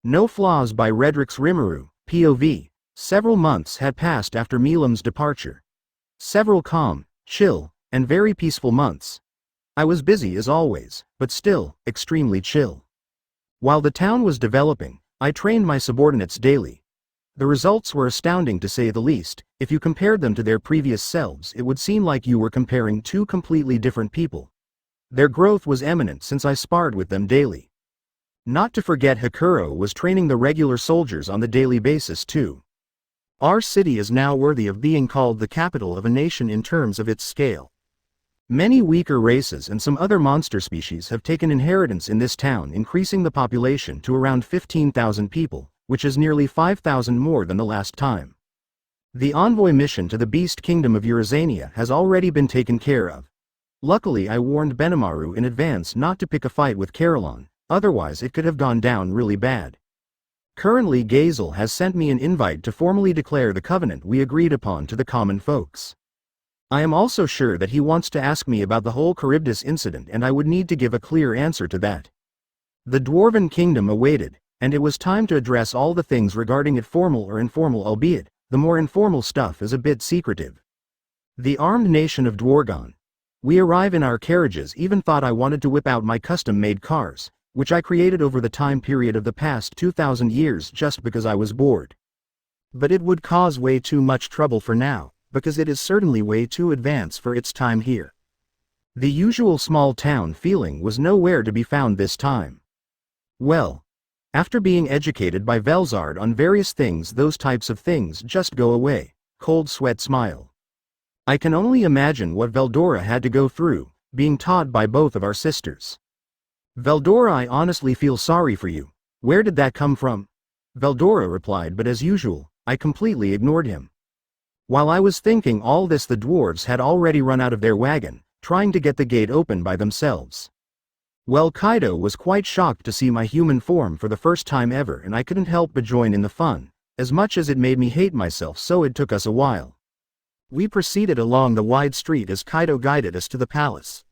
No Flaws by RedRix. Rimuru, POV. Several months had passed after Milam's departure. Several calm, chill, and very peaceful months. I was busy as always, but still, extremely chill. While the town was developing, I trained my subordinates daily. The results were astounding to say the least. If you compared them to their previous selves, it would seem like you were comparing two completely different people. Their growth was eminent since I sparred with them daily. Not to forget, Hakuro was training the regular soldiers on the daily basis too. Our city is now worthy of being called the capital of a nation in terms of its scale. Many weaker races and some other monster species have taken inheritance in this town, increasing the population to around 15,000 people, which is nearly 5,000 more than the last time. The envoy mission to the Beast Kingdom of Eurasania has already been taken care of. Luckily, I warned Benimaru in advance not to pick a fight with Carolon, otherwise it could have gone down really bad. Currently, Gazel has sent me an invite to formally declare the covenant we agreed upon to the common folks. I am also sure that he wants to ask me about the whole Charybdis incident, and I would need to give a clear answer to that. The Dwarven Kingdom awaited, and it was time to address all the things regarding it, formal or informal, albeit the more informal stuff is a bit secretive. The armed nation of Dwargon. We arrive in our carriages. Even thought I wanted to whip out my custom-made cars, which I created over the time period of the past 2,000 years just because I was bored. But it would cause way too much trouble for now, because it is certainly way too advanced for its time here. The usual small town feeling was nowhere to be found this time. Well, after being educated by Velzard on various things, those types of things just go away. Cold sweat smile. I can only imagine what Veldora had to go through, being taught by both of our sisters. Veldora, I honestly feel sorry for you. Where did that come from? Veldora replied, but as usual, I completely ignored him. While I was thinking all this, the dwarves had already run out of their wagon, trying to get the gate open by themselves. Well, Kaido was quite shocked to see my human form for the first time ever, and I couldn't help but join in the fun, as much as it made me hate myself, so it took us a while. We proceeded along the wide street as Kaido guided us to the palace.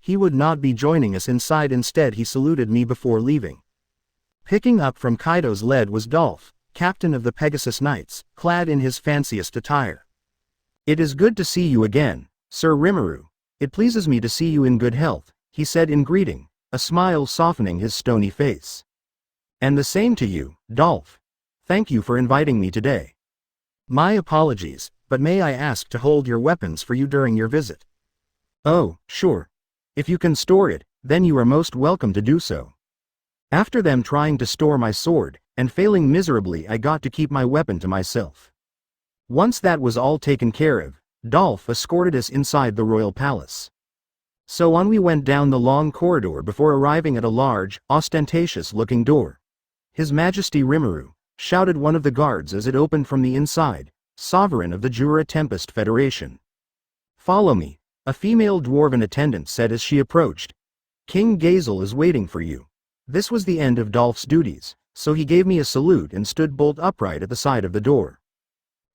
He would not be joining us inside, instead he saluted me before leaving. Picking up from Kaido's lead was Dolph, captain of the Pegasus Knights, clad in his fanciest attire. It is good to see you again, Sir Rimuru. It pleases me to see you in good health, he said in greeting, a smile softening his stony face. And the same to you, Dolph. Thank you for inviting me today. My apologies, but may I ask to hold your weapons for you during your visit? Oh, sure. If you can store it, then you are most welcome to do so. After them trying to store my sword, and failing miserably, I got to keep my weapon to myself. Once that was all taken care of, Dolph escorted us inside the royal palace. So on we went down the long corridor before arriving at a large, ostentatious-looking door. His Majesty Rimuru, shouted one of the guards as it opened from the inside, sovereign of the Jura Tempest Federation. Follow me, a female dwarven attendant said as she approached. King Gazel is waiting for you. This was the end of Dolph's duties, so he gave me a salute and stood bolt upright at the side of the door.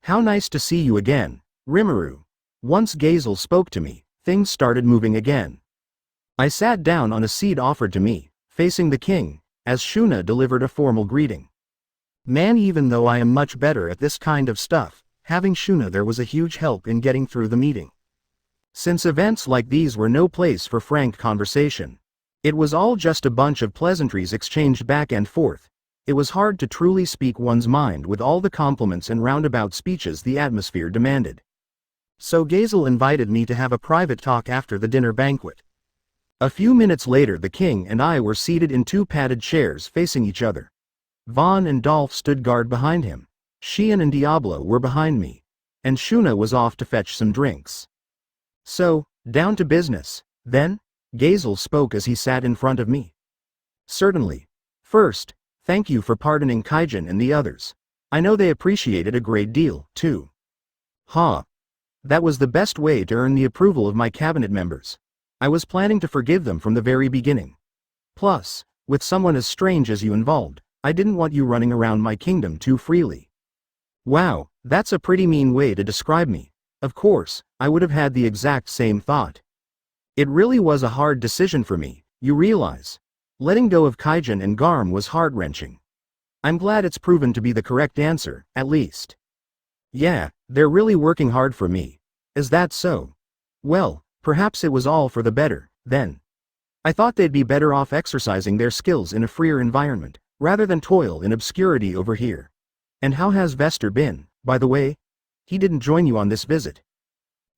How nice to see you again, Rimuru. Once Gazel spoke to me, things started moving again. I sat down on a seat offered to me, facing the king, as Shuna delivered a formal greeting. Man, even though I am much better at this kind of stuff, having Shuna there was a huge help in getting through the meeting. Since events like these were no place for frank conversation. It was all just a bunch of pleasantries exchanged back and forth. It was hard to truly speak one's mind with all the compliments and roundabout speeches the atmosphere demanded. So Gazel invited me to have a private talk after the dinner banquet. A few minutes later the king and I were seated in two padded chairs facing each other. Vaughn and Dolph stood guard behind him. Xian and Diablo were behind me. And Shuna was off to fetch some drinks. So, down to business, then? Gazel spoke as he sat in front of me. Certainly. First, thank you for pardoning Kaijin and the others. I know they appreciate it a great deal, too. Ha! That was the best way to earn the approval of my cabinet members. I was planning to forgive them from the very beginning. Plus, with someone as strange as you involved, I didn't want you running around my kingdom too freely. Wow, that's a pretty mean way to describe me. Of course, I would have had the exact same thought. It really was a hard decision for me, you realize. Letting go of Kaijin and Garm was heart-wrenching. I'm glad it's proven to be the correct answer, at least. Yeah, they're really working hard for me. Is that so? Well, perhaps it was all for the better, then. I thought they'd be better off exercising their skills in a freer environment, rather than toil in obscurity over here. And how has Vester been, by the way? He didn't join you on this visit.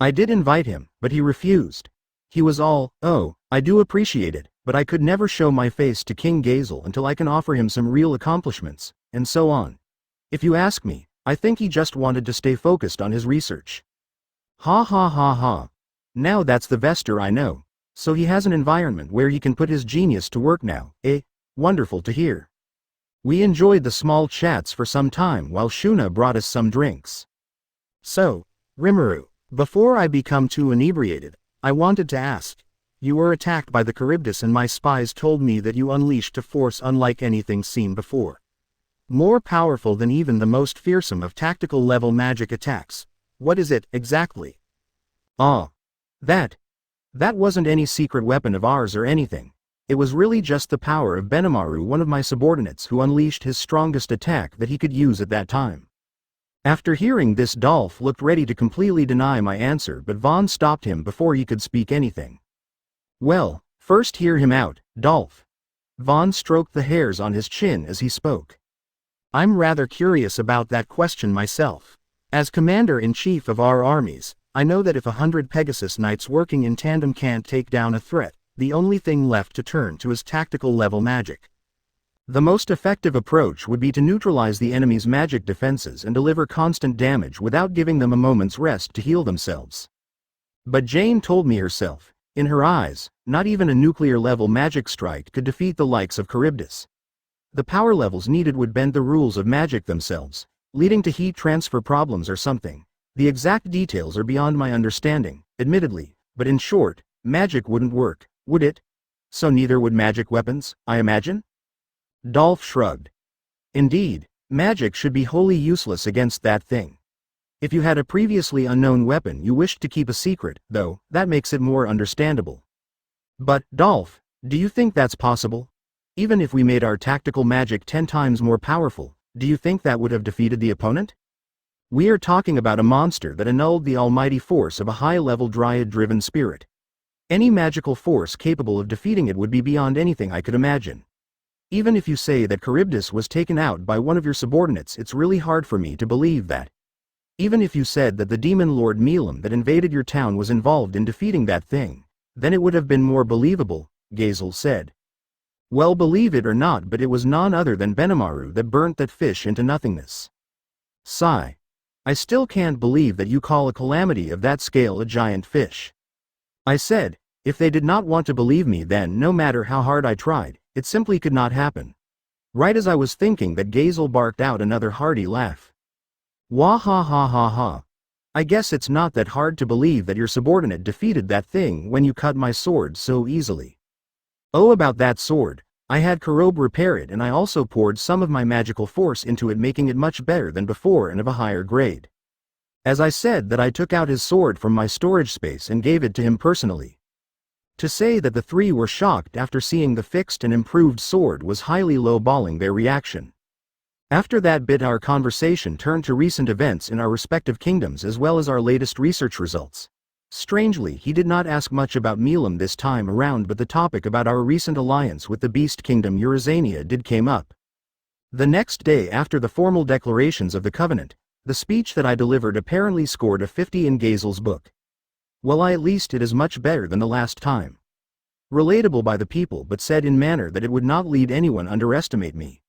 I did invite him, but he refused. He was all, "Oh, I do appreciate it, but I could never show my face to King Gazel until I can offer him some real accomplishments," and so on. If you ask me, I think he just wanted to stay focused on his research. Ha ha ha ha. Now that's the Vester I know. So he has an environment where he can put his genius to work now, eh? Wonderful to hear. We enjoyed the small chats for some time while Shuna brought us some drinks. So, Rimuru, before I become too inebriated, I wanted to ask. You were attacked by the Charybdis and my spies told me that you unleashed a force unlike anything seen before. More powerful than even the most fearsome of tactical level magic attacks. What is it, exactly? Ah. That wasn't any secret weapon of ours or anything. It was really just the power of Benimaru, one of my subordinates, who unleashed his strongest attack that he could use at that time. After hearing this, Dolph looked ready to completely deny my answer, but Vaughn stopped him before he could speak anything. Well, first hear him out, Dolph. Vaughn stroked the hairs on his chin as he spoke. I'm rather curious about that question myself. As commander-in-chief of our armies, I know that if 100 Pegasus Knights working in tandem can't take down a threat, the only thing left to turn to is tactical level magic. The most effective approach would be to neutralize the enemy's magic defenses and deliver constant damage without giving them a moment's rest to heal themselves. But Jane told me herself, in her eyes, not even a nuclear-level magic strike could defeat the likes of Charybdis. The power levels needed would bend the rules of magic themselves, leading to heat transfer problems or something. The exact details are beyond my understanding, admittedly, but in short, magic wouldn't work, would it? So neither would magic weapons, I imagine? Dolph shrugged. Indeed, magic should be wholly useless against that thing. If you had a previously unknown weapon you wished to keep a secret, though, that makes it more understandable. But, Dolph, do you think that's possible? Even if we made our tactical magic 10 times more powerful, do you think that would have defeated the opponent? We are talking about a monster that annulled the almighty force of a high-level dryad-driven spirit. Any magical force capable of defeating it would be beyond anything I could imagine. Even if you say that Charybdis was taken out by one of your subordinates, it's really hard for me to believe that. Even if you said that the demon lord Milam that invaded your town was involved in defeating that thing, then it would have been more believable, Gazel said. Well, believe it or not, but it was none other than Benimaru that burnt that fish into nothingness. Sigh. I still can't believe that you call a calamity of that scale a giant fish. I said, if they did not want to believe me, then no matter how hard I tried, it simply could not happen. Right as I was thinking that, Gazel barked out another hearty laugh. Wah ha ha ha ha. I guess it's not that hard to believe that your subordinate defeated that thing when you cut my sword so easily. Oh, about that sword, I had Karob repair it, and I also poured some of my magical force into it, making it much better than before and of a higher grade. As I said, that I took out his sword from my storage space and gave it to him personally. To say that the three were shocked after seeing the fixed and improved sword was highly low-balling their reaction. After that bit, our conversation turned to recent events in our respective kingdoms as well as our latest research results. Strangely, he did not ask much about Milam this time around, but the topic about our recent alliance with the Beast Kingdom Eurazania did came up. The next day after the formal declarations of the Covenant, the speech that I delivered apparently scored a 50 in Gazel's book. Well, at least it is much better than the last time. Relatable by the people, but said in manner that it would not lead anyone underestimate me.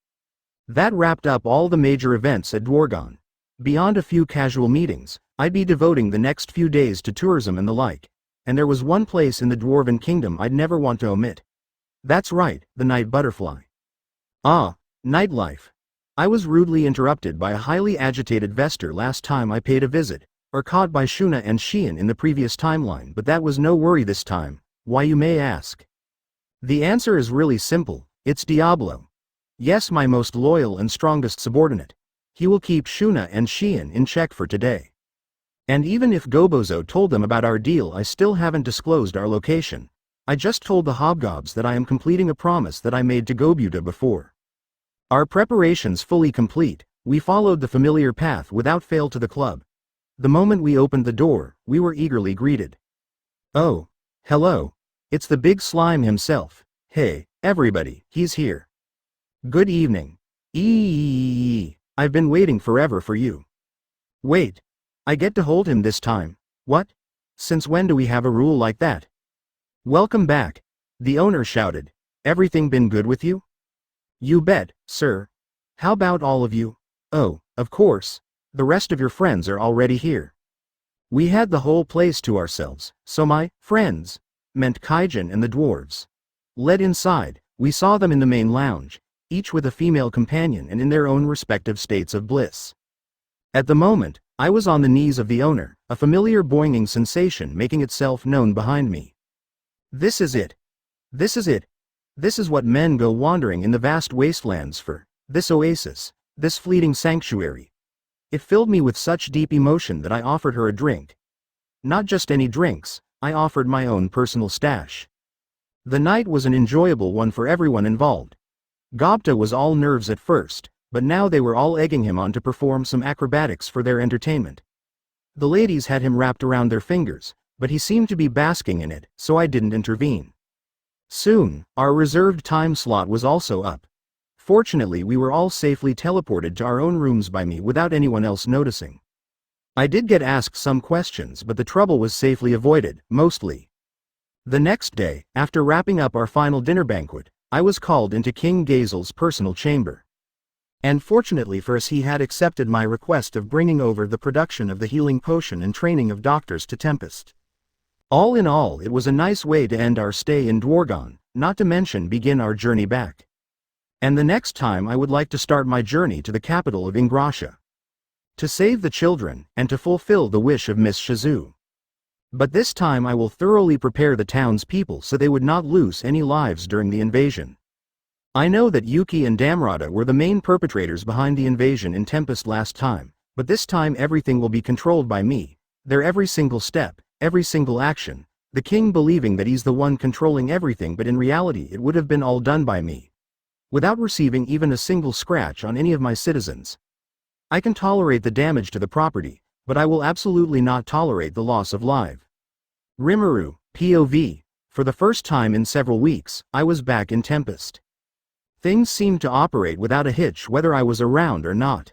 That wrapped up all the major events at Dwargon. Beyond a few casual meetings, I'd be devoting the next few days to tourism and the like, and there was one place in the Dwarven Kingdom I'd never want to omit. That's right, the Night Butterfly. Ah, nightlife. I was rudely interrupted by a highly agitated Vester last time I paid a visit, or caught by Shuna and Sheehan in the previous timeline, but that was no worry this time. Why, you may ask? The answer is really simple, it's Diablo. Yes, my most loyal and strongest subordinate. He will keep Shuna and Sheehan in check for today. And even if Gobozo told them about our deal, I still haven't disclosed our location. I just told the Hobgobs that I am completing a promise that I made to Gobuta before. Our preparations fully complete, we followed the familiar path without fail to the club. The moment we opened the door, we were eagerly greeted. Oh, hello. It's the big slime himself. Hey, everybody, he's here. Good evening. I've been waiting forever for you. Wait. I get to hold him this time. What? Since when do we have a rule like that? Welcome back. The owner shouted. Everything been good with you? You bet, sir. How about all of you? Oh, of course. The rest of your friends are already here. We had the whole place to ourselves, so my friends meant Kaijin and the dwarves. Led inside, we saw them in the main lounge, each with a female companion and in their own respective states of bliss. At the moment, I was on the knees of the owner, a familiar boinging sensation making itself known behind me. This is it. This is it. This is what men go wandering in the vast wastelands for, this oasis, this fleeting sanctuary. It filled me with such deep emotion that I offered her a drink. Not just any drinks, I offered my own personal stash. The night was an enjoyable one for everyone involved. Gobta was all nerves at first, but now they were all egging him on to perform some acrobatics for their entertainment. The ladies had him wrapped around their fingers, but he seemed to be basking in it, so I didn't intervene. Soon, our reserved time slot was also up. Fortunately, we were all safely teleported to our own rooms by me without anyone else noticing. I did get asked some questions, but the trouble was safely avoided, mostly. The next day, after wrapping up our final dinner banquet, I was called into King Gazel's personal chamber. And fortunately for us, he had accepted my request of bringing over the production of the healing potion and training of doctors to Tempest. All in all, it was a nice way to end our stay in Dwaron, not to mention begin our journey back. And the next time I would like to start my journey to the capital of Ingrashia. To save the children, and to fulfill the wish of Miss Shizu. But this time I will thoroughly prepare the townspeople so they would not lose any lives during the invasion. I know that Yuki and Damrata were the main perpetrators behind the invasion in Tempest last time, but this time everything will be controlled by me, their every single step, every single action, the king believing that he's the one controlling everything, but in reality it would have been all done by me. Without receiving even a single scratch on any of my citizens. I can tolerate the damage to the property, but I will absolutely not tolerate the loss of life. Rimuru, POV. For the first time in several weeks, I was back in Tempest. Things seemed to operate without a hitch whether I was around or not.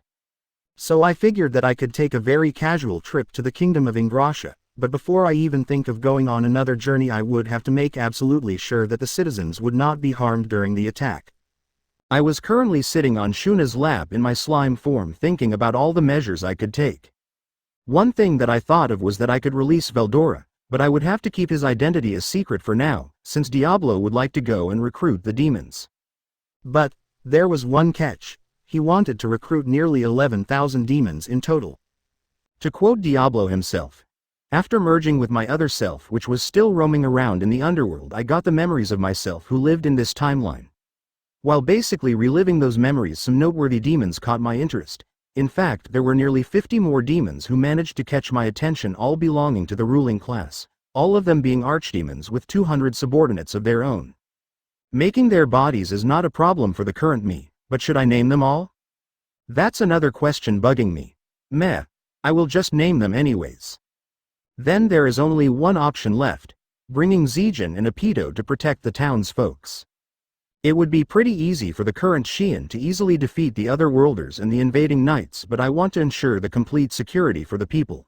So I figured that I could take a very casual trip to the kingdom of Ingrashia, but before I even think of going on another journey I would have to make absolutely sure that the citizens would not be harmed during the attack. I was currently sitting on Shuna's lap in my slime form thinking about all the measures I could take. One thing that I thought of was that I could release Veldora, but I would have to keep his identity a secret for now, since Diablo would like to go and recruit the demons. But there was one catch. He wanted to recruit nearly 11,000 demons in total. To quote Diablo himself, after merging with my other self which was still roaming around in the underworld, I got the memories of myself who lived in this timeline. While basically reliving those memories, some noteworthy demons caught my interest. In fact, there were nearly 50 more demons who managed to catch my attention, all belonging to the ruling class, all of them being archdemons with 200 subordinates of their own. Making their bodies is not a problem for the current me, but should I name them all? That's another question bugging me. Meh. I will just name them anyways. Then there is only one option left, bringing Zijin and Apito to protect the town's folks. It would be pretty easy for the current Xian to easily defeat the other worlders and the invading knights, but I want to ensure the complete security for the people.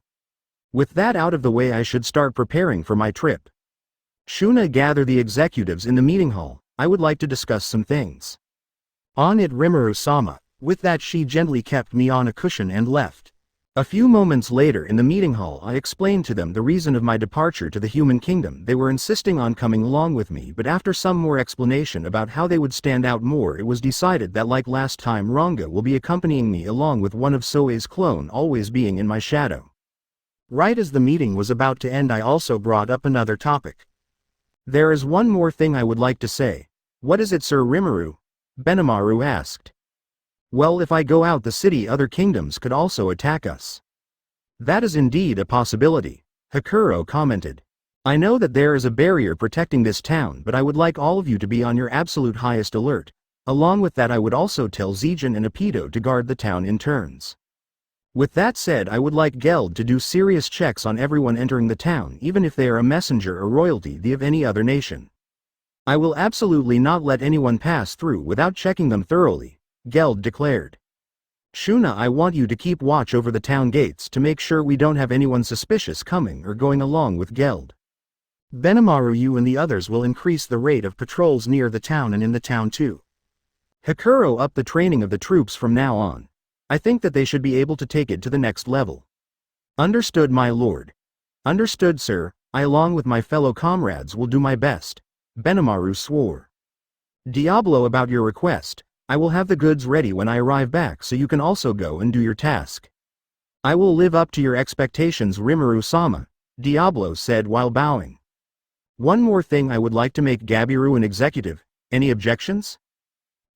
With that out of the way, I should start preparing for my trip. Shuna, gather the executives in the meeting hall. I would like to discuss some things. On it, Rimuru-sama. With that, she gently kept me on a cushion and left. A few moments later in the meeting hall, I explained to them the reason of my departure to the human kingdom. They were insisting on coming along with me, but after some more explanation about how they would stand out more, it was decided that like last time, Ranga will be accompanying me along with one of Soe's clone, always being in my shadow. Right as the meeting was about to end, I also brought up another topic. There is one more thing I would like to say. What is it, Sir Rimuru? Benimaru asked. Well, if I go out the city, other kingdoms could also attack us. That is indeed a possibility, Hakuro commented. I know that there is a barrier protecting this town, but I would like all of you to be on your absolute highest alert. Along with that I would also tell Zijin and Apito to guard the town in turns. With that said, I would like Geld to do serious checks on everyone entering the town, even if they are a messenger or royalty of any other nation. I will absolutely not let anyone pass through without checking them thoroughly, Geld declared. Shuna, I want you to keep watch over the town gates to make sure we don't have anyone suspicious coming or going along with Geld. Benimaru, you and the others will increase the rate of patrols near the town and in the town too. Hikuro, up the training of the troops from now on. I think that they should be able to take it to the next level. Understood, my lord. Understood, sir. I along with my fellow comrades will do my best, Benimaru swore. Diablo, about your request, I will have the goods ready when I arrive back so you can also go and do your task. I will live up to your expectations, Rimuru-sama, Diablo said while bowing. One more thing, I would like to make Gabiru an executive. Any objections?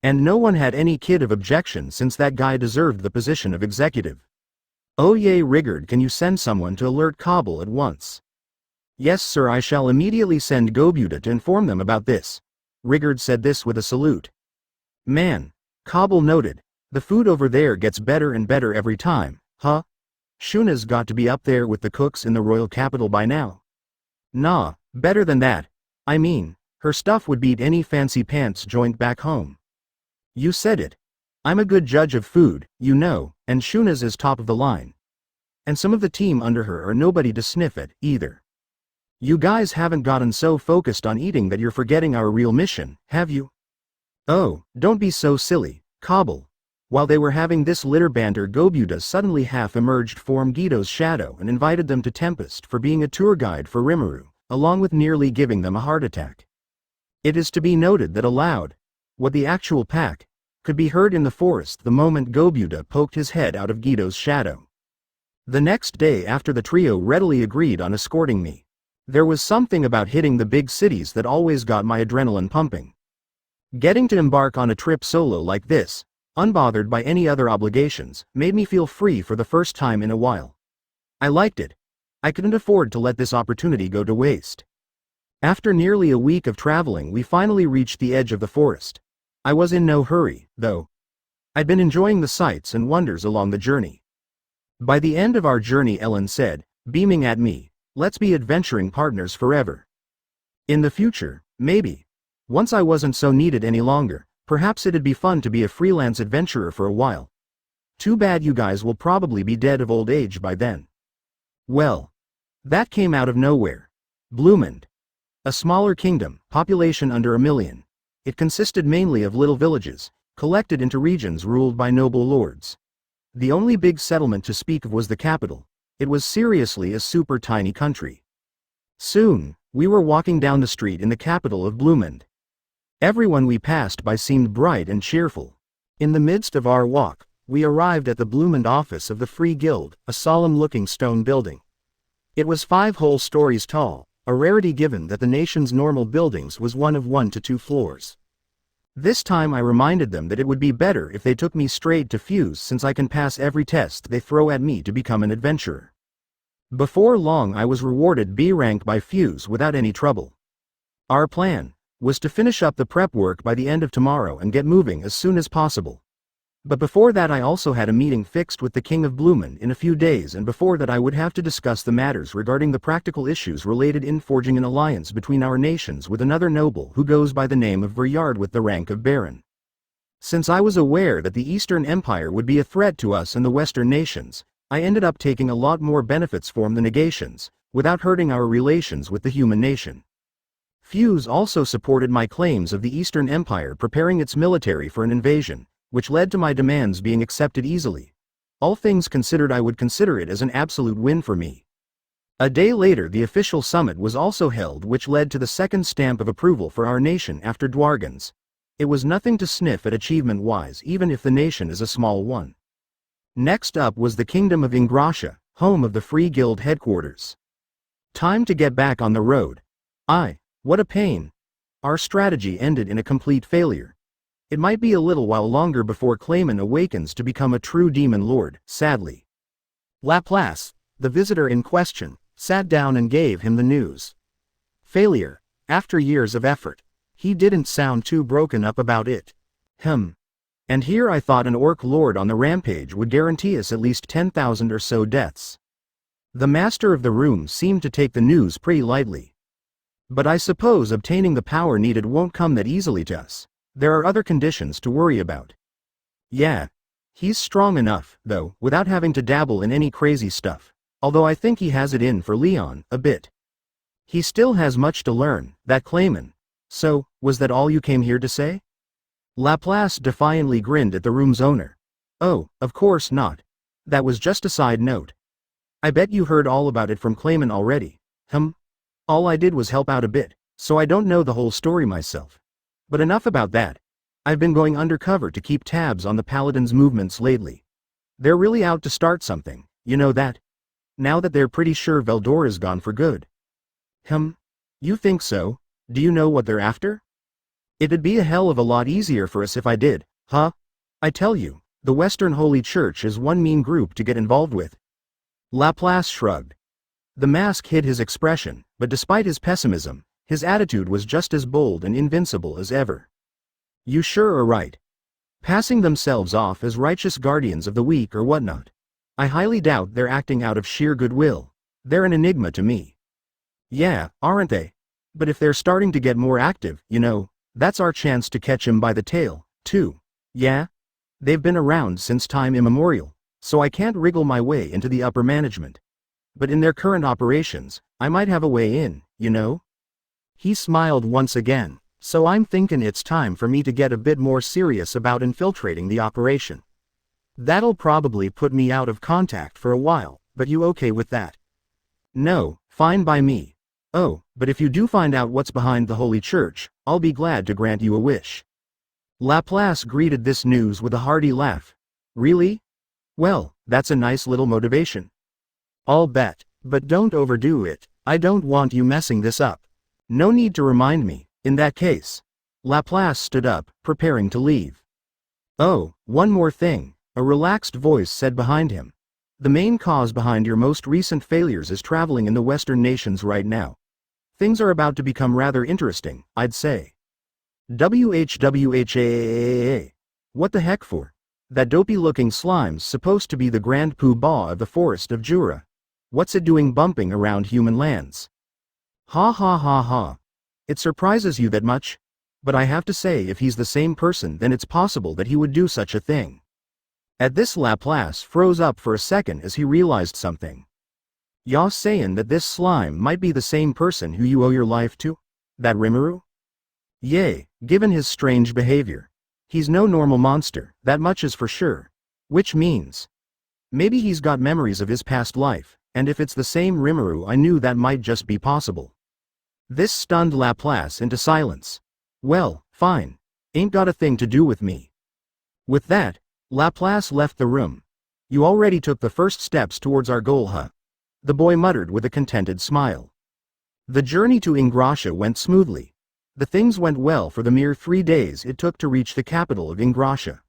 And no one had any kid of objection since that guy deserved the position of executive. Oh yay, Rigard, can you send someone to alert Kabul at once? Yes sir, I shall immediately send Gobuta to inform them about this. Rigard said this with a salute. Man, Kabul noted, the food over there gets better and better every time, huh? Shuna's got to be up there with the cooks in the royal capital by now. Nah, better than that. I mean, her stuff would beat any fancy pants joint back home. You said it. I'm a good judge of food, you know, and Shuna's is top of the line. And some of the team under her are nobody to sniff at, either. You guys haven't gotten so focused on eating that you're forgetting our real mission, have you? Oh, don't be so silly, Kabul. While they were having this litter banter, Gobuta suddenly half-emerged from Guido's shadow and invited them to Tempest for being a tour guide for Rimuru, along with nearly giving them a heart attack. It is to be noted that aloud, what the actual pack, could be heard in the forest the moment Gobuta poked his head out of Guido's shadow. The next day after the trio readily agreed on escorting me. There was something about hitting the big cities that always got my adrenaline pumping. Getting to embark on a trip solo like this, unbothered by any other obligations, made me feel free for the first time in a while. I liked it. I couldn't afford to let this opportunity go to waste. After nearly a week of traveling, we finally reached the edge of the forest. I was in no hurry, though. I'd been enjoying the sights and wonders along the journey. By the end of our journey, Ellen said, beaming at me, let's be adventuring partners forever. In the future, maybe. Once I wasn't so needed any longer, perhaps it'd be fun to be a freelance adventurer for a while. Too bad you guys will probably be dead of old age by then. Well, that came out of nowhere. Blumund. A smaller kingdom, population under 1 million. It consisted mainly of little villages, collected into regions ruled by noble lords. The only big settlement to speak of was the capital. It was seriously a super tiny country. Soon, we were walking down the street in the capital of Blumund. Everyone we passed by seemed bright and cheerful. In the midst of our walk, we arrived at the Blumund office of the Free Guild, a solemn-looking stone building. It was 5 whole stories tall, a rarity given that the nation's normal buildings was one of 1 to 2 floors. This time I reminded them that it would be better if they took me straight to Fuse, since I can pass every test they throw at me to become an adventurer. Before long I was rewarded B rank by Fuse without any trouble. Our plan was to finish up the prep work by the end of tomorrow and get moving as soon as possible. But before that I also had a meeting fixed with the King of Blumund in a few days, and before that I would have to discuss the matters regarding the practical issues related in forging an alliance between our nations with another noble who goes by the name of Veryard with the rank of Baron. Since I was aware that the Eastern Empire would be a threat to us and the Western nations, I ended up taking a lot more benefits from the negations, without hurting our relations with the human nation. Fuse also supported my claims of the Eastern Empire preparing its military for an invasion, which led to my demands being accepted easily. All things considered, I would consider it as an absolute win for me. A day later the official summit was also held, which led to the second stamp of approval for our nation after Dwargan's. It was nothing to sniff at achievement-wise, even if the nation is a small one. Next up was the Kingdom of Ingrashia, home of the Free Guild headquarters. Time to get back on the road. What a pain. Our strategy ended in a complete failure. It might be a little while longer before Clayman awakens to become a true demon lord, sadly. Laplace, the visitor in question, sat down and gave him the news. Failure, after years of effort. He didn't sound too broken up about it. And here I thought an orc lord on the rampage would guarantee us at least 10,000 or so deaths. The master of the room seemed to take the news pretty lightly. But I suppose obtaining the power needed won't come that easily to us. There are other conditions to worry about. Yeah. He's strong enough, though, without having to dabble in any crazy stuff. Although I think he has it in for Leon, a bit. He still has much to learn, that Clayman. So, was that all you came here to say? Laplace defiantly grinned at the room's owner. Oh, of course not. That was just a side note. I bet you heard all about it from Clayman already. All I did was help out a bit, so I don't know the whole story myself. But enough about that. I've been going undercover to keep tabs on the Paladins' movements lately. They're really out to start something, you know that? Now that they're pretty sure Veldor is gone for good. You think so? Do you know what they're after? It'd be a hell of a lot easier for us if I did, huh? I tell you, the Western Holy Church is one mean group to get involved with. Laplace shrugged. The mask hid his expression, but despite his pessimism, his attitude was just as bold and invincible as ever. You sure are right. Passing themselves off as righteous guardians of the weak or whatnot. I highly doubt they're acting out of sheer goodwill. They're an enigma to me. Yeah, aren't they? But if they're starting to get more active, that's our chance to catch 'em by the tail, too. Yeah? They've been around since time immemorial, so I can't wriggle my way into the upper management. But in their current operations, I might have a way in, He smiled once again. So I'm thinking it's time for me to get a bit more serious about infiltrating the operation. That'll probably put me out of contact for a while, but you okay with that? No, fine by me. Oh, but if you do find out what's behind the Holy Church, I'll be glad to grant you a wish. Laplace greeted this news with a hearty laugh. Really? Well, that's a nice little motivation. I'll bet, but don't overdo it. I don't want you messing this up. No need to remind me. In that case. Laplace stood up, preparing to leave. Oh, one more thing, a relaxed voice said behind him. The main cause behind your most recent failures is traveling in the Western nations right now. Things are about to become rather interesting, I'd say. WHWHAAAA. What the heck for? That dopey-looking slime's supposed to be the grand poobah of the forest of Jura. What's it doing bumping around human lands? Ha ha ha ha. It surprises you that much? But I have to say if he's the same person then it's possible that he would do such a thing. At this Laplace froze up for a second as he realized something. Y'all sayin' that this slime might be the same person who you owe your life to? That Rimuru? Yay, given his strange behavior. He's no normal monster, that much is for sure. Which means, maybe he's got memories of his past life, and if it's the same Rimuru I knew that might just be possible. This stunned Laplace into silence. Well, fine. Ain't got a thing to do with me. With that, Laplace left the room. You already took the first steps towards our goal, huh? The boy muttered with a contented smile. The journey to Ingrashia went smoothly. The things went well for the mere 3 days it took to reach the capital of Ingrashia.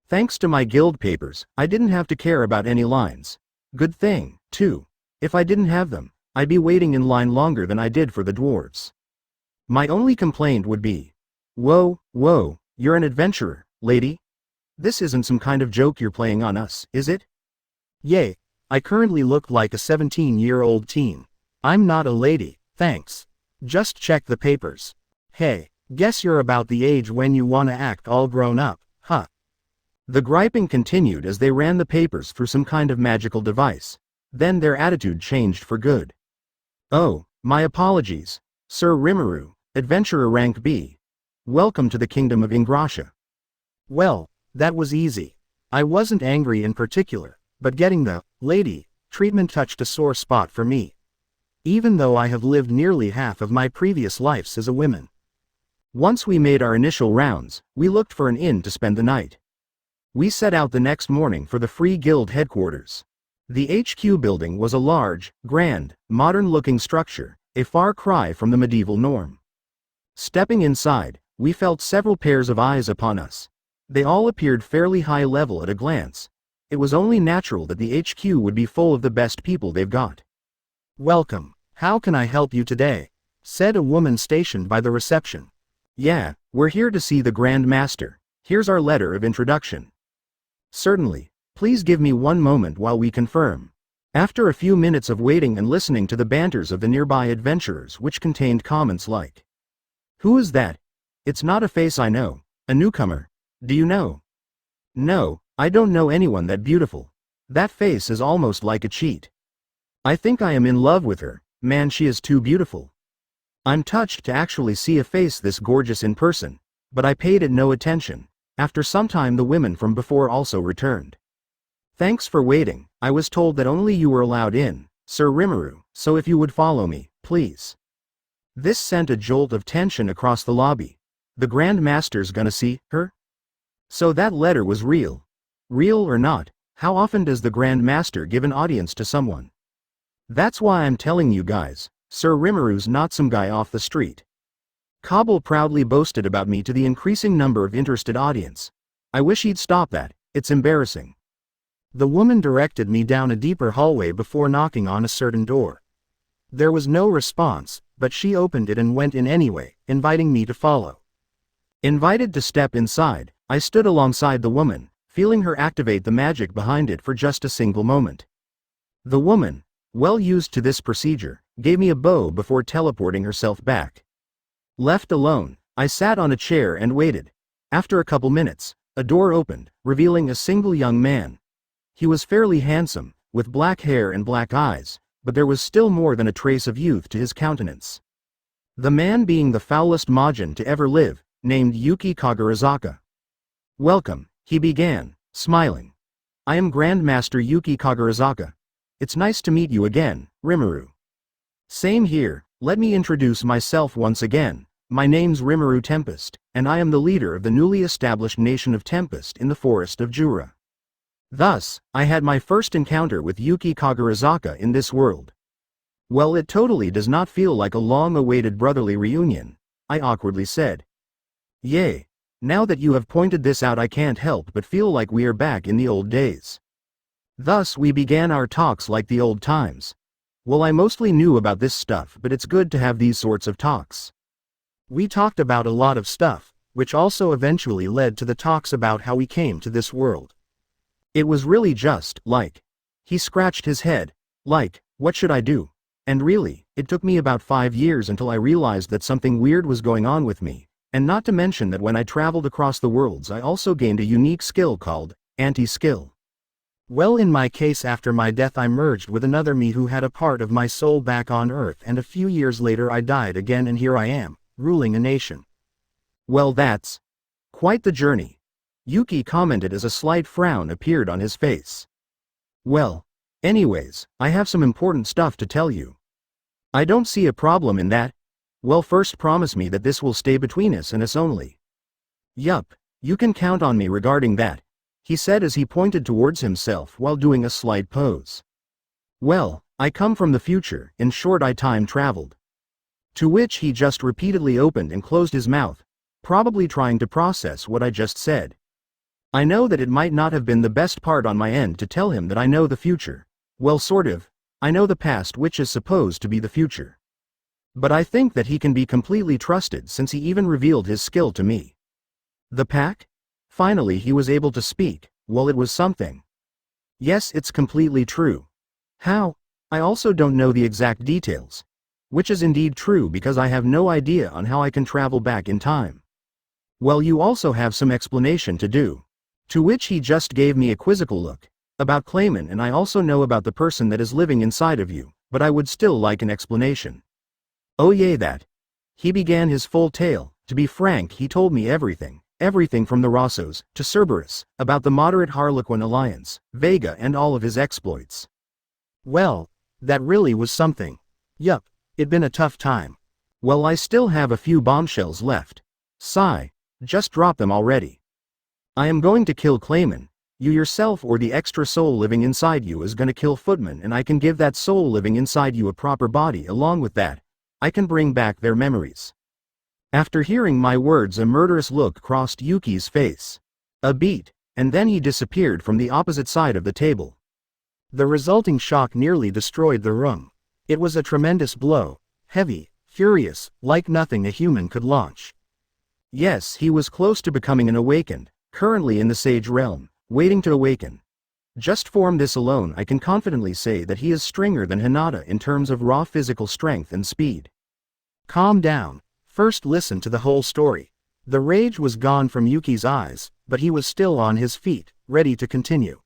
Thanks to my guild papers, I didn't have to care about any lines. Good thing, too. If I didn't have them, I'd be waiting in line longer than I did for the dwarves. My only complaint would be, whoa, you're an adventurer, lady? This isn't some kind of joke you're playing on us, is it? Yay, I currently look like a 17-year-old teen. I'm not a lady, thanks. Just check the papers. Hey, guess you're about the age when you wanna act all grown up, huh? The griping continued as they ran the papers through some kind of magical device. Then their attitude changed for good. Oh, my apologies, Sir Rimuru, Adventurer Rank B. Welcome to the Kingdom of Ingrashia. Well, that was easy. I wasn't angry in particular, but getting the lady treatment touched a sore spot for me. Even though I have lived nearly half of my previous lives as a woman. Once we made our initial rounds, we looked for an inn to spend the night. We set out the next morning for the Free Guild headquarters. The HQ building was a large, grand, modern-looking structure, a far cry from the medieval norm. Stepping inside, we felt several pairs of eyes upon us. They all appeared fairly high level at a glance. It was only natural that the HQ would be full of the best people they've got. Welcome. How can I help you today? Said a woman stationed by the reception. Yeah, we're here to see the Grand Master. Here's our letter of introduction. Certainly. Please give me one moment while we confirm. After a few minutes of waiting and listening to the banters of the nearby adventurers, which contained comments like, "Who is that? It's not a face I know. A newcomer. Do you know?" "No, I don't know anyone that beautiful. That face is almost like a cheat. I think I am in love with her. Man, she is too beautiful. I'm touched to actually see a face this gorgeous in person, but I paid it no attention. After some time the women from before also returned. Thanks for waiting. I was told that only you were allowed in, Sir Rimuru, so if you would follow me, please." This sent a jolt of tension across the lobby. The Grand Master's gonna see her? So that letter was real. Real or not, how often does the Grand Master give an audience to someone? That's why I'm telling you guys, Sir Rimuru's not some guy off the street. Kabul proudly boasted about me to the increasing number of interested audience. I wish he'd stop that, it's embarrassing. The woman directed me down a deeper hallway before knocking on a certain door. There was no response, but she opened it and went in anyway, inviting me to follow. Invited to step inside, I stood alongside the woman, feeling her activate the magic behind it for just a single moment. The woman, well used to this procedure, gave me a bow before teleporting herself back. Left alone, I sat on a chair and waited. After a couple minutes, a door opened, revealing a single young man. He was fairly handsome, with black hair and black eyes, but there was still more than a trace of youth to his countenance. The man being the foulest Majin to ever live, named Yuki Kagarazaka. "Welcome," he began, smiling. "I am Grandmaster Yuki Kagarazaka. It's nice to meet you again, Rimuru." "Same here, let me introduce myself once again. My name's Rimuru Tempest, and I am the leader of the newly established nation of Tempest in the forest of Jura." Thus, I had my first encounter with Yuki Kagarazaka in this world. "Well, it totally does not feel like a long-awaited brotherly reunion," I awkwardly said. "Yay. Now that you have pointed this out, I can't help but feel like we are back in the old days." Thus we began our talks like the old times. Well, I mostly knew about this stuff, but it's good to have these sorts of talks. We talked about a lot of stuff, which also eventually led to the talks about how we came to this world. It was really just, like, he scratched his head, like, what should I do? And really, it took me about 5 years until I realized that something weird was going on with me, and not to mention that when I traveled across the worlds I also gained a unique skill called anti-skill. Well, in my case, after my death I merged with another me who had a part of my soul back on Earth, and a few years later I died again, and here I am, ruling a nation. Well, that's quite the journey, Yuki commented as a slight frown appeared on his face. Well, anyways, I have some important stuff to tell you. I don't see a problem in that. Well, first promise me that this will stay between us and us only. Yup, you can count on me regarding that, he said as he pointed towards himself while doing a slight pose. Well, I come from the future, in short I time traveled. To which he just repeatedly opened and closed his mouth, probably trying to process what I just said. I know that it might not have been the best part on my end to tell him that I know the future. Well, sort of. I know the past, which is supposed to be the future. But I think that he can be completely trusted since he even revealed his skill to me. The pack? Finally he was able to speak. Well, it was something. Yes, it's completely true. How? I also don't know the exact details. Which is indeed true because I have no idea on how I can travel back in time. Well, you also have some explanation to do. To which he just gave me a quizzical look. About Clayman, and I also know about the person that is living inside of you, but I would still like an explanation. Oh yay, that. He began his full tale. To be frank, he told me everything from the Rossos, to Cerberus, about the moderate Harlequin alliance, Vega and all of his exploits. Well, that really was something. Yup, it'd been a tough time. Well, I still have a few bombshells left. Sigh, just drop them already. I am going to kill Clayman. You yourself or the extra soul living inside you is gonna kill Footman, and I can give that soul living inside you a proper body. Along with that, I can bring back their memories. After hearing my words, a murderous look crossed Yuki's face. A beat, and then he disappeared from the opposite side of the table. The resulting shock nearly destroyed the room. It was a tremendous blow, heavy, furious, like nothing a human could launch. Yes, he was close to becoming an awakened, currently in the Sage Realm, waiting to awaken. Just from this alone I can confidently say that he is stronger than Hinata in terms of raw physical strength and speed. Calm down. First listen to the whole story. The rage was gone from Yuki's eyes, but he was still on his feet, ready to continue.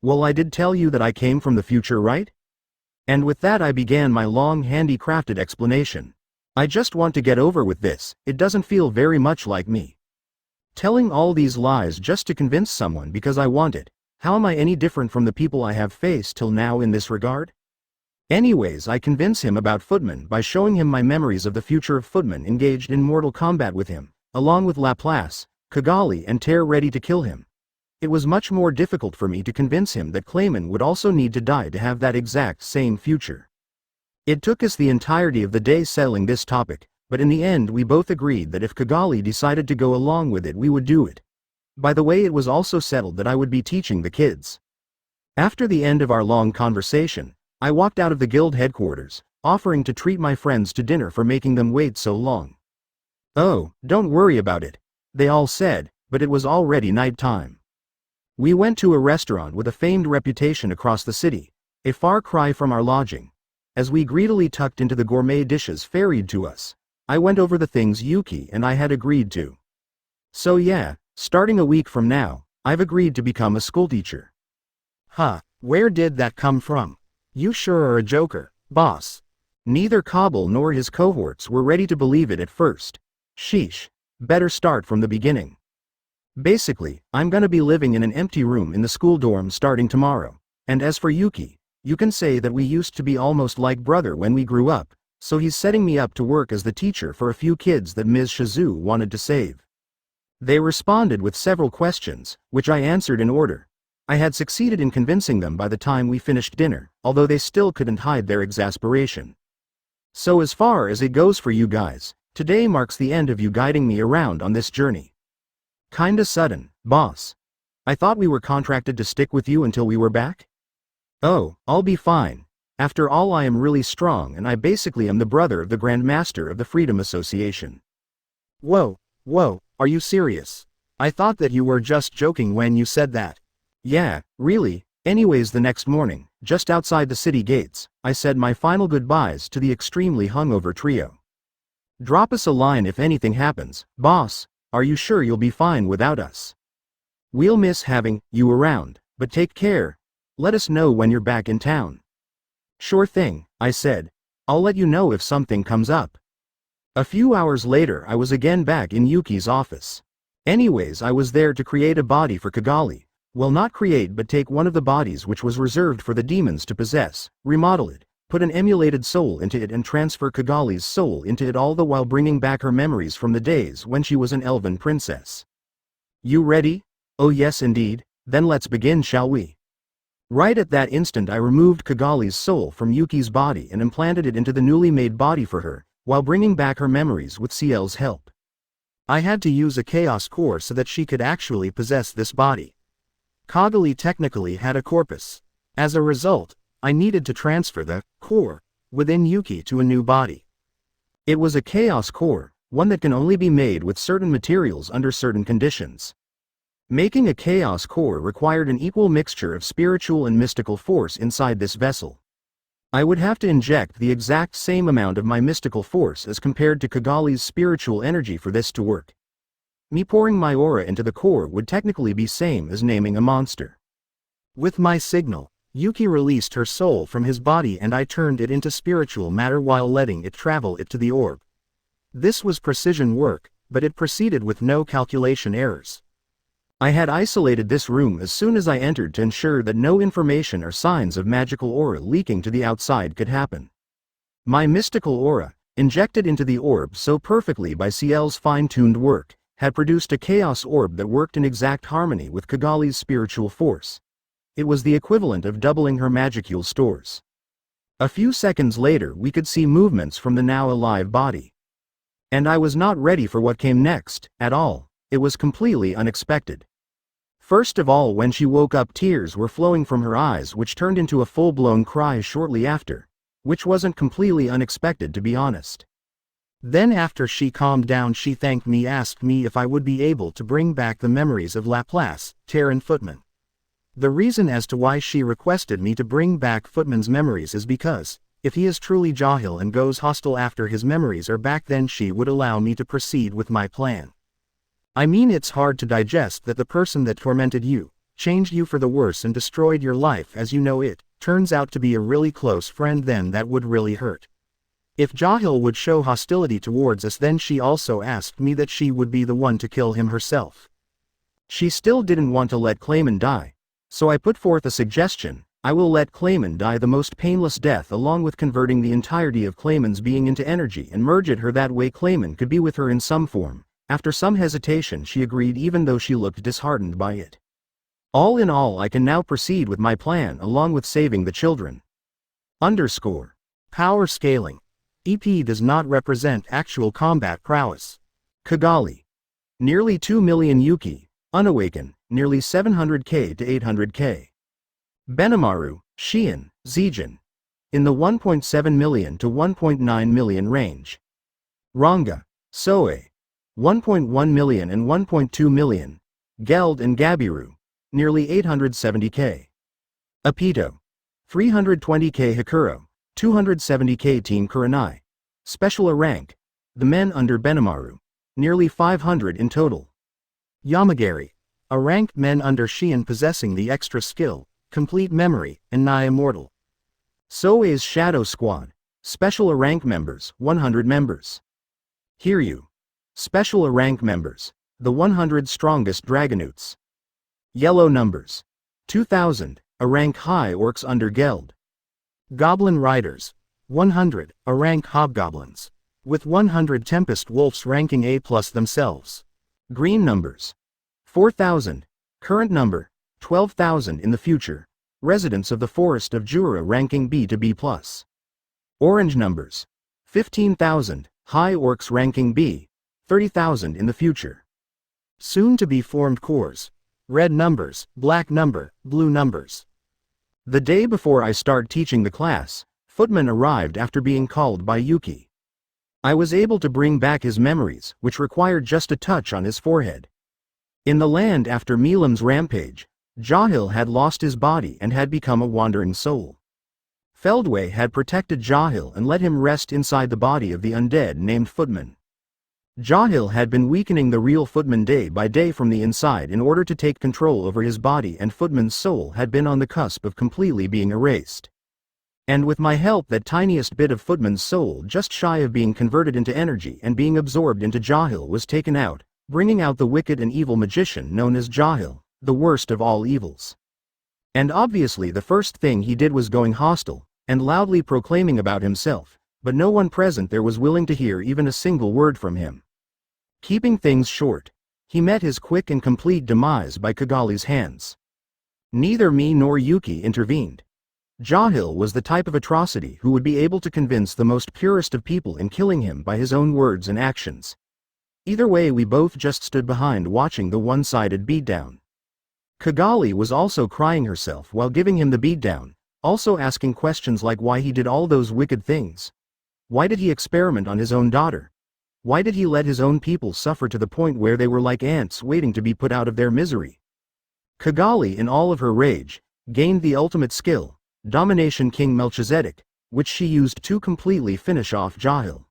Well, I did tell you that I came from the future, right? And with that I began my long handicrafted explanation. I just want to get over with this, it doesn't feel very much like me. Telling all these lies just to convince someone because I want it. How am I any different from the people I have faced till now in this regard? Anyways, I convince him about Footman by showing him my memories of the future of Footman engaged in mortal combat with him, along with Laplace, Kagali and Tear ready to kill him. It was much more difficult for me to convince him that Clayman would also need to die to have that exact same future. It took us the entirety of the day settling this topic, but in the end we both agreed that if Kagali decided to go along with it we would do it. By the way, it was also settled that I would be teaching the kids. After the end of our long conversation, I walked out of the guild headquarters, offering to treat my friends to dinner for making them wait so long. Oh, don't worry about it, they all said, but it was already night time. We went to a restaurant with a famed reputation across the city, a far cry from our lodging. As we greedily tucked into the gourmet dishes ferried to us, I went over the things Yuki and I had agreed to. So yeah, starting a week from now, I've agreed to become a schoolteacher. Huh, where did that come from? You sure are a joker, boss. Neither Kabul nor his cohorts were ready to believe it at first. Sheesh, better start from the beginning. Basically, I'm gonna be living in an empty room in the school dorm starting tomorrow, and as for Yuki, you can say that we used to be almost like brother when we grew up, so he's setting me up to work as the teacher for a few kids that Ms. Shizu wanted to save. They responded with several questions, which I answered in order. I had succeeded in convincing them by the time we finished dinner, although they still couldn't hide their exasperation. So as far as it goes for you guys, today marks the end of you guiding me around on this journey. Kinda sudden, boss. I thought we were contracted to stick with you until we were back? Oh, I'll be fine. After all, I am really strong and I basically am the brother of the Grand Master of the Freedom Association. Whoa, are you serious? I thought that you were just joking when you said that. Yeah, really. Anyways, the next morning, just outside the city gates, I said my final goodbyes to the extremely hungover trio. Drop us a line if anything happens, boss. Are you sure you'll be fine without us? We'll miss having you around, but take care. Let us know when you're back in town. Sure thing, I said. I'll let you know if something comes up. A few hours later I was again back in Yuki's office. Anyways, I was there to create a body for Kagali. Well, not create but take one of the bodies which was reserved for the demons to possess, remodel it, put an emulated soul into it and transfer Kagali's soul into it, all the while bringing back her memories from the days when she was an elven princess. You ready? Oh yes indeed, then let's begin, shall we? Right at that instant I removed Kagali's soul from Yuki's body and implanted it into the newly made body for her, while bringing back her memories with CL's help. I had to use a chaos core so that she could actually possess this body. Kagali technically had a corpus. As a result, I needed to transfer the core within Yuki to a new body. It was a chaos core, one that can only be made with certain materials under certain conditions. Making a chaos core required an equal mixture of spiritual and mystical force inside this vessel. I would have to inject the exact same amount of my mystical force as compared to Kagali's spiritual energy for this to work. Me pouring my aura into the core would technically be same as naming a monster. With my signal, Yuki released her soul from his body and I turned it into spiritual matter while letting it travel it to the orb. This was precision work, but it proceeded with no calculation errors. I had isolated this room as soon as I entered to ensure that no information or signs of magical aura leaking to the outside could happen. My mystical aura, injected into the orb so perfectly by CL's fine-tuned work, had produced a chaos orb that worked in exact harmony with Kagali's spiritual force. It was the equivalent of doubling her magicule stores. A few seconds later we could see movements from the now alive body. And I was not ready for what came next, at all. It was completely unexpected. First of all, when she woke up, tears were flowing from her eyes, which turned into a full-blown cry shortly after, which wasn't completely unexpected, to be honest. Then after she calmed down she thanked me, asked me if I would be able to bring back the memories of Laplace, Terran Footman. The reason as to why she requested me to bring back Footman's memories is because, if he is truly Jahil and goes hostile after his memories are back, then she would allow me to proceed with my plan. I mean, it's hard to digest that the person that tormented you, changed you for the worse and destroyed your life as you know it, turns out to be a really close friend. Then that would really hurt. If Jahil would show hostility towards us, then she also asked me that she would be the one to kill him herself. She still didn't want to let Clayman die. So I put forth a suggestion: I will let Clayman die the most painless death, along with converting the entirety of Clayman's being into energy and merge it her. That way Clayman could be with her in some form. After some hesitation she agreed, even though she looked disheartened by it. All in all, I can now proceed with my plan along with saving the children. Power scaling. EP does not represent actual combat prowess. Kagali. Nearly 2 million Yuki, unawakened, nearly 700k to 800k. Benimaru, Xian, Zijin. In the 1.7 million to 1.9 million range. Ranga, Soe. 1.1 million and 1.2 million. Geld and Gabiru. Nearly 870k. Apito. 320k Hakuro. 270k Team Kuranai. Special A rank. The men under Benimaru. Nearly 500 in total. Yamagari. A ranked men under Xian possessing the extra skill, complete memory, and nigh immortal. Soe's Shadow Squad. Special A rank members, 100 members. Hiryu. Special A rank members. The 100 strongest Dragonutes. Yellow numbers. 2000, a rank high orcs under Geld. Goblin Riders. 100, a rank hobgoblins. With 100 Tempest wolves ranking A+ themselves. Green numbers. 4000, current number, 12,000 in the future. Residents of the Forest of Jura ranking B to B+. Orange numbers. 15,000, high orcs ranking B, 30,000 in the future. Soon to be formed corps. Red numbers, black number, blue numbers. The day before I start teaching the class, Footman arrived after being called by Yuki. I was able to bring back his memories, which required just a touch on his forehead. In the land after Milam's rampage, Jahil had lost his body and had become a wandering soul. Feldway had protected Jahil and let him rest inside the body of the undead named Footman. Jahil had been weakening the real Footman day by day from the inside in order to take control over his body, and Footman's soul had been on the cusp of completely being erased. And with my help, that tiniest bit of Footman's soul, just shy of being converted into energy and being absorbed into Jahil, was taken out, bringing out the wicked and evil magician known as Jahil, the worst of all evils. And obviously the first thing he did was going hostile, and loudly proclaiming about himself, but no one present there was willing to hear even a single word from him. Keeping things short, he met his quick and complete demise by Kagali's hands. Neither me nor Yuki intervened. Jahil was the type of atrocity who would be able to convince the most purest of people in killing him by his own words and actions. Either way, we both just stood behind watching the one-sided beatdown. Kagali was also crying herself while giving him the beatdown, also asking questions like why he did all those wicked things. Why did he experiment on his own daughter? Why did he let his own people suffer to the point where they were like ants waiting to be put out of their misery? Kagali, in all of her rage, gained the ultimate skill, Domination King Melchizedek, which she used to completely finish off Jahil.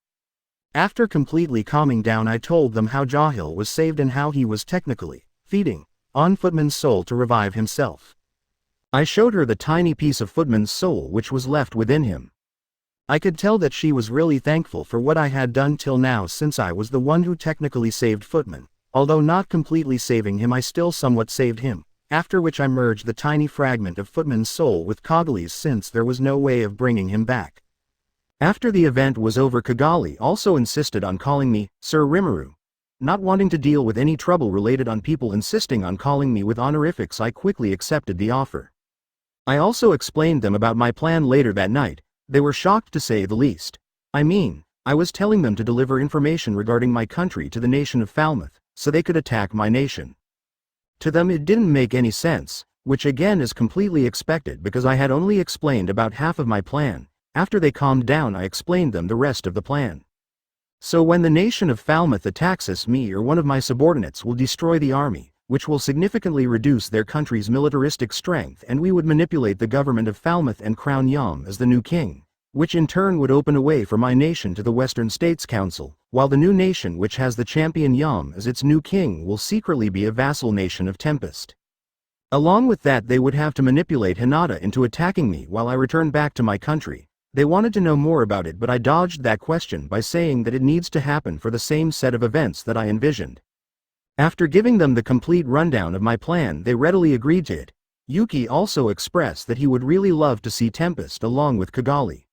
After completely calming down, I told them how Jahil was saved and how he was technically feeding on Footman's soul to revive himself. I showed her the tiny piece of Footman's soul which was left within him. I could tell that she was really thankful for what I had done till now, since I was the one who technically saved Footman. Although not completely saving him, I still somewhat saved him, after which I merged the tiny fragment of Footman's soul with Kagali's, since there was no way of bringing him back. After the event was over, Kagali also insisted on calling me Sir Rimuru. Not wanting to deal with any trouble related on people insisting on calling me with honorifics, I quickly accepted the offer. I also explained them about my plan later that night. They were shocked to say the least. I mean, I was telling them to deliver information regarding my country to the nation of Falmouth, so they could attack my nation. To them it didn't make any sense, which again is completely expected because I had only explained about half of my plan. After they calmed down, I explained them the rest of the plan. So when the nation of Falmouth attacks us, me or one of my subordinates will destroy the army, which will significantly reduce their country's militaristic strength, and we would manipulate the government of Falmouth and crown Yam as the new king, which in turn would open a way for my nation to the Western States Council, while the new nation which has the champion Yam as its new king will secretly be a vassal nation of Tempest. Along with that, they would have to manipulate Hinata into attacking me while I return back to my country. They wanted to know more about it, but I dodged that question by saying that it needs to happen for the same set of events that I envisioned. After giving them the complete rundown of my plan, they readily agreed to it. Yuki also expressed that he would really love to see Tempest along with Kagali.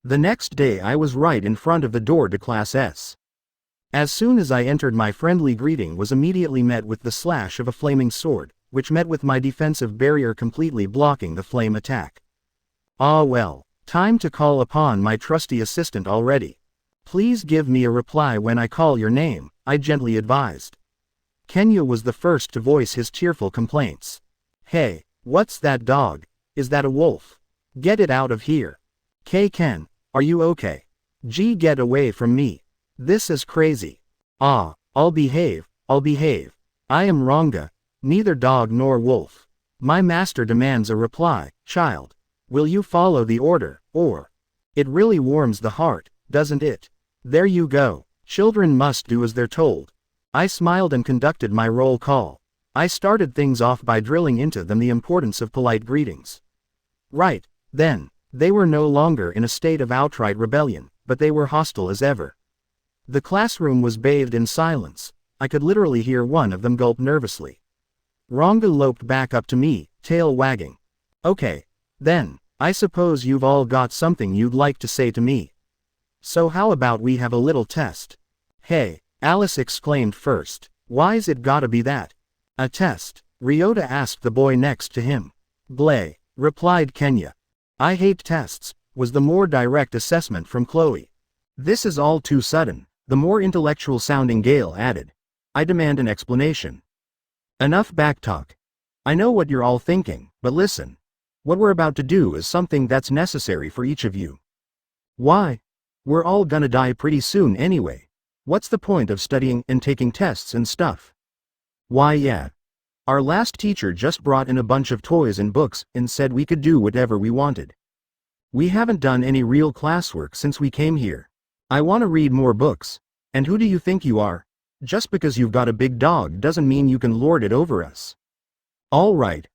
The next day I was right in front of the door to Class S. As soon as I entered, my friendly greeting was immediately met with the slash of a flaming sword, which met with my defensive barrier completely blocking the flame attack. Ah well, time to call upon my trusty assistant already. Please give me a reply when I call your name, I gently advised. Kenya was the first to voice his cheerful complaints. Hey, what's that dog? Is that a wolf? Get it out of here. Ken, are you okay? Gee, get away from me. This is crazy. Ah, I'll behave. I am Ranga, neither dog nor wolf. My master demands a reply, child. Will you follow the order, or? It really warms the heart, doesn't it? There you go. Children must do as they're told. I smiled and conducted my roll call. I started things off by drilling into them the importance of polite greetings. Right, then, they were no longer in a state of outright rebellion, but they were hostile as ever. The classroom was bathed in silence. I could literally hear one of them gulp nervously. Ranga loped back up to me, tail wagging. Okay, then, I suppose you've all got something you'd like to say to me. So how about we have a little test? Hey, Alice exclaimed first. Why's it gotta be that? A test? Ryota asked the boy next to him. Bleh, replied Kenya. I hate tests, was the more direct assessment from Chloe. This is all too sudden, the more intellectual sounding Gale added. I demand an explanation. Enough backtalk. I know what you're all thinking, but listen. What we're about to do is something that's necessary for each of you. Why? We're all gonna die pretty soon anyway. What's the point of studying and taking tests and stuff? Why yeah. Our last teacher just brought in a bunch of toys and books and said we could do whatever we wanted. We haven't done any real classwork since we came here. I want to read more books. And who do you think you are? Just because you've got a big dog doesn't mean you can lord it over us. All right,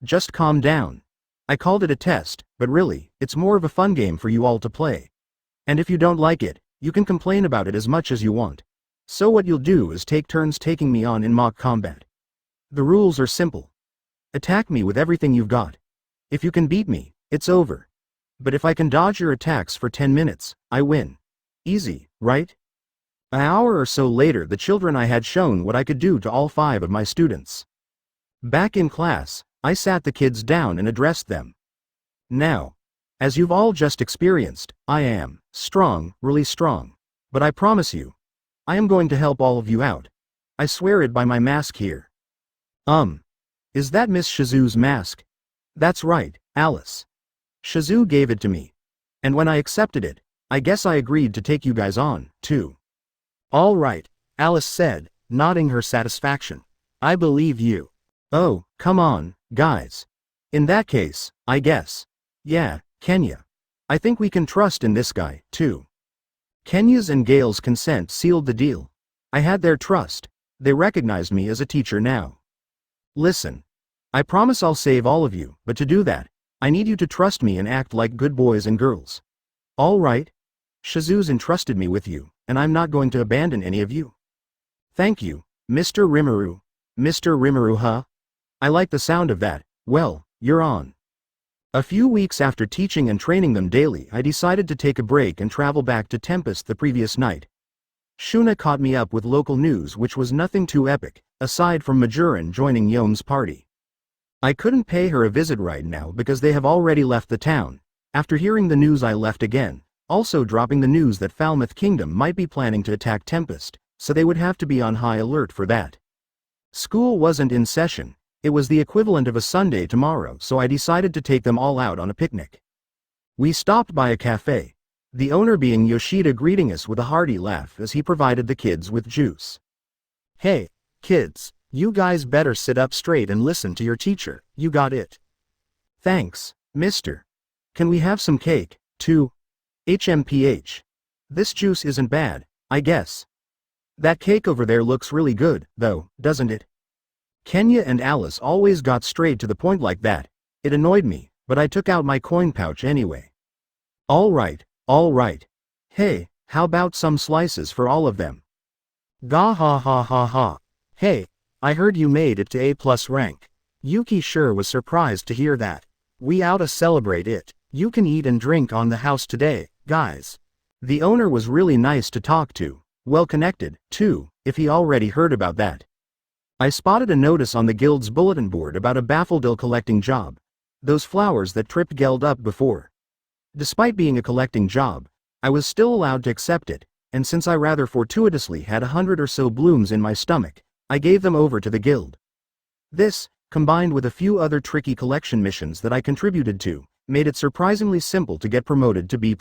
just calm down. I called it a test, but really, it's more of a fun game for you all to play. And if you don't like it, you can complain about it as much as you want. So what you'll do is take turns taking me on in mock combat. The rules are simple. Attack me with everything you've got. If you can beat me, it's over. But if I can dodge your attacks for 10 minutes, I win. Easy, right? An hour or so later, the children I had shown what I could do to all 5 of my students. Back in class, I sat the kids down and addressed them. Now, as you've all just experienced, I am strong, really strong. But I promise you, I am going to help all of you out. I swear it by my mask here. Is that Miss Shizu's mask? That's right, Alice. Shizu gave it to me. And when I accepted it, I guess I agreed to take you guys on, too. All right, Alice said, nodding her satisfaction. I believe you. Oh, come on, guys. In that case, I guess. Yeah, Kenya. I think we can trust in this guy, too. Kenya's and Gale's consent sealed the deal. I had their trust. They recognized me as a teacher now. Listen. I promise I'll save all of you, but to do that, I need you to trust me and act like good boys and girls. All right? Shizu's entrusted me with you, and I'm not going to abandon any of you. Thank you, Mr. Rimuru. Mr. Rimuru, huh? I like the sound of that. Well, you're on. A few weeks after teaching and training them daily, I decided to take a break and travel back to Tempest the previous night. Shuna caught me up with local news, which was nothing too epic, aside from Majoran joining Yome's party. I couldn't pay her a visit right now because they have already left the town. After hearing the news, I left again, also dropping the news that Falmouth Kingdom might be planning to attack Tempest, so they would have to be on high alert for that. School wasn't in session. It was the equivalent of a Sunday tomorrow, so I decided to take them all out on a picnic. We stopped by a cafe. the owner being Yoshida greeting us with a hearty laugh as he provided the kids with juice. Hey, kids, you guys better sit up straight and listen to your teacher, you got it. Thanks, mister. Can we have some cake, too? HMPH. This juice isn't bad, I guess. That cake over there looks really good, though, doesn't it? Kenya and Alice always got straight to the point like that. It annoyed me, but I took out my coin pouch anyway. All right. Hey, how about some slices for all of them? Gah ha ha ha ha. Hey, I heard you made it to A+ rank. Yuki sure was surprised to hear that. We oughta celebrate it. You can eat and drink on the house today, guys. The owner was really nice to talk to, well connected, too, if he already heard about that. I spotted a notice on the guild's bulletin board about a daffodil collecting job. Those flowers that tripped Geld up before. Despite being a collecting job, I was still allowed to accept it, and since I rather fortuitously had 100 or so blooms in my stomach, I gave them over to the guild. This, combined with a few other tricky collection missions that I contributed to, made it surprisingly simple to get promoted to B+.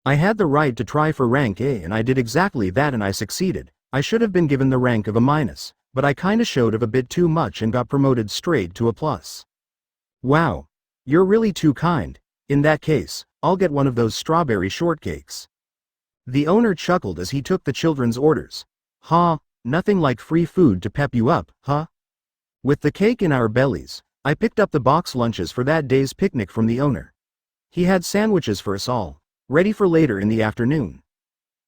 I had the right to try for rank A and I did exactly that and I succeeded. I should have been given the rank of A-, but I kinda showed of a bit too much and got promoted straight to A+. Wow. You're really too kind. In that case, I'll get one of those strawberry shortcakes. The owner chuckled as he took the children's orders. Ha, nothing like free food to pep you up, huh? With the cake in our bellies, I picked up the box lunches for that day's picnic from the owner. He had sandwiches for us all, ready for later in the afternoon.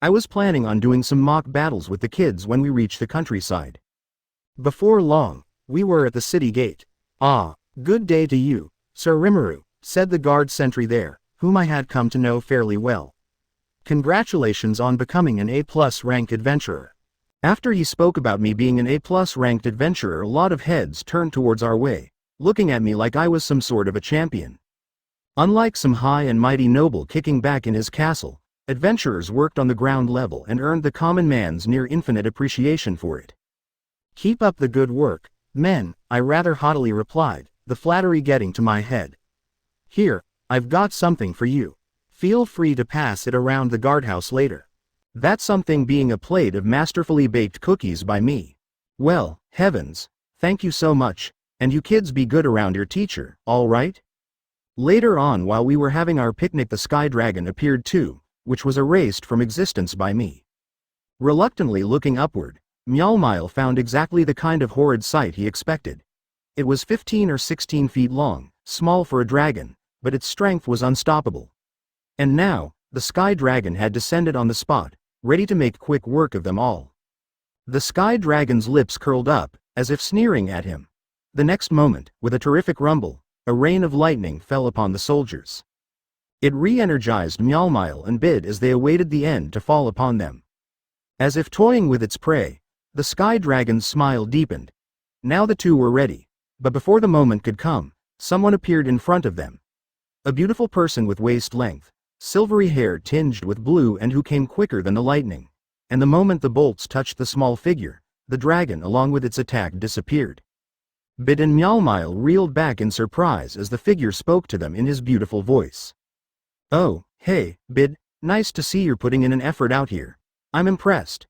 I was planning on doing some mock battles with the kids when we reached the countryside. Before long, we were at the city gate. Ah, good day to you, Sir Rimuru, said the guard sentry there, whom I had come to know fairly well. Congratulations on becoming an A+ rank adventurer. After he spoke about me being an A+ ranked adventurer, a lot of heads turned towards our way, looking at me like I was some sort of a champion. Unlike some high and mighty noble kicking back in his castle, adventurers worked on the ground level and earned the common man's near infinite appreciation for it. Keep up the good work, men, I rather haughtily replied, the flattery getting to my head. Here, I've got something for you. Feel free to pass it around the guardhouse later. That something being a plate of masterfully baked cookies by me. Well, heavens, thank you so much, and you kids be good around your teacher, all right? Later on while we were having our picnic the sky dragon appeared too, which was erased from existence by me. Reluctantly looking upward, Mjolmile found exactly the kind of horrid sight he expected. It was 15 or 16 feet long, small for a dragon, but its strength was unstoppable. And now, the sky dragon had descended on the spot, ready to make quick work of them all. The sky dragon's lips curled up, as if sneering at him. The next moment, with a terrific rumble, a rain of lightning fell upon the soldiers. It re-energized Mjolmile and bid as they awaited the end to fall upon them. As if toying with its prey, the sky dragon's smile deepened. Now the two were ready, but before the moment could come, someone appeared in front of them. A beautiful person with waist-length, silvery hair tinged with blue and who came quicker than the lightning. And the moment the bolts touched the small figure, the dragon along with its attack disappeared. Bid and Mjolmile reeled back in surprise as the figure spoke to them in his beautiful voice. Oh, hey, Bid, nice to see you're putting in an effort out here. I'm impressed.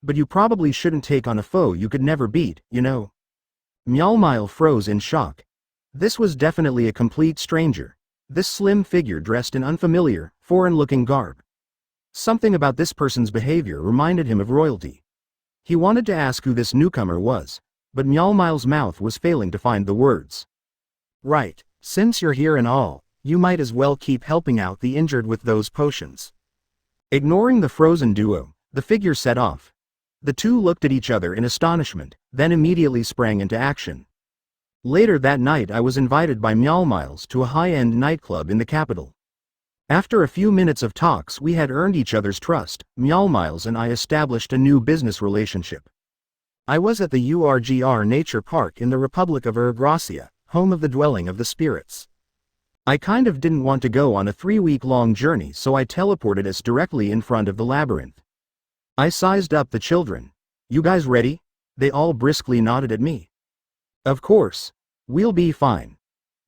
But you probably shouldn't take on a foe you could never beat, you know. Mjolmile froze in shock. This was definitely a complete stranger. This slim figure dressed in unfamiliar, foreign-looking garb. Something about this person's behavior reminded him of royalty. He wanted to ask who this newcomer was, but Mjolmile's mouth was failing to find the words. Right, since you're here and all, you might as well keep helping out the injured with those potions. Ignoring the frozen duo, the figure set off. The two looked at each other in astonishment, then immediately sprang into action. Later that night I was invited by Mjolmiles to a high-end nightclub in the capital. After a few minutes of talks we had earned each other's trust, Mjolmiles and I established a new business relationship. I was at the URGR Nature Park in the Republic of Ingrashia, home of the dwelling of the spirits. I kind of didn't want to go on a 3-week-long journey so I teleported us directly in front of the labyrinth. I sized up the children. You guys ready? They all briskly nodded at me. Of course. We'll be fine.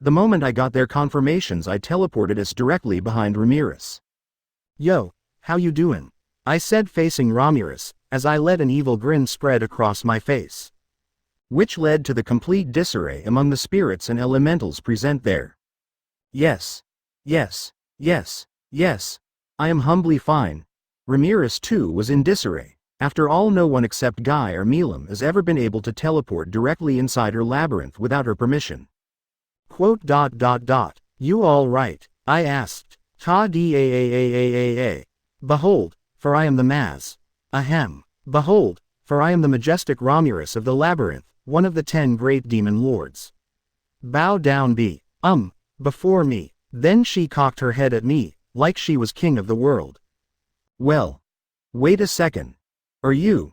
The moment I got their confirmations I teleported us directly behind Ramirez. Yo, how you doin'? I said facing Ramirez, as I let an evil grin spread across my face. Which led to the complete disarray among the spirits and elementals present there. Yes. Yes. Yes. Yes. I am humbly fine. Ramirez too was in disarray. After all, no one except Guy or Milam has ever been able to teleport directly inside her labyrinth without her permission. Quote. You all right? I asked. Ta-da-a-a-a-a-a. Behold, for I am the Maz. Ahem. Behold, for I am the majestic Ramirez of the labyrinth, one of the 10 great demon lords. Bow down before me. Then she cocked her head at me, like she was king of the world. Well. Wait a second. Are you,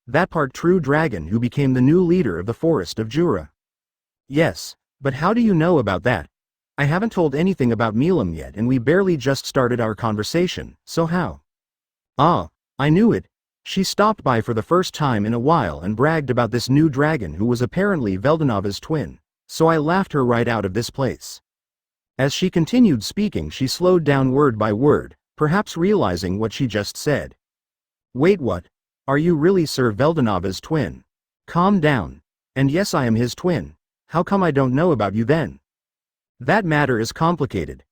that part true dragon who became the new leader of the forest of Jura? Yes, but how do you know about that? I haven't told anything about Milam yet and we barely just started our conversation, so how? Ah, I knew it. She stopped by for the first time in a while and bragged about this new dragon who was apparently Veldanova's twin, so I laughed her right out of this place. As she continued speaking, she slowed down word by word, perhaps realizing what she just said. Wait, what? Are you really Sir Veldanova's twin? Calm down. And yes, I am his twin. How come I don't know about you then? That matter is complicated.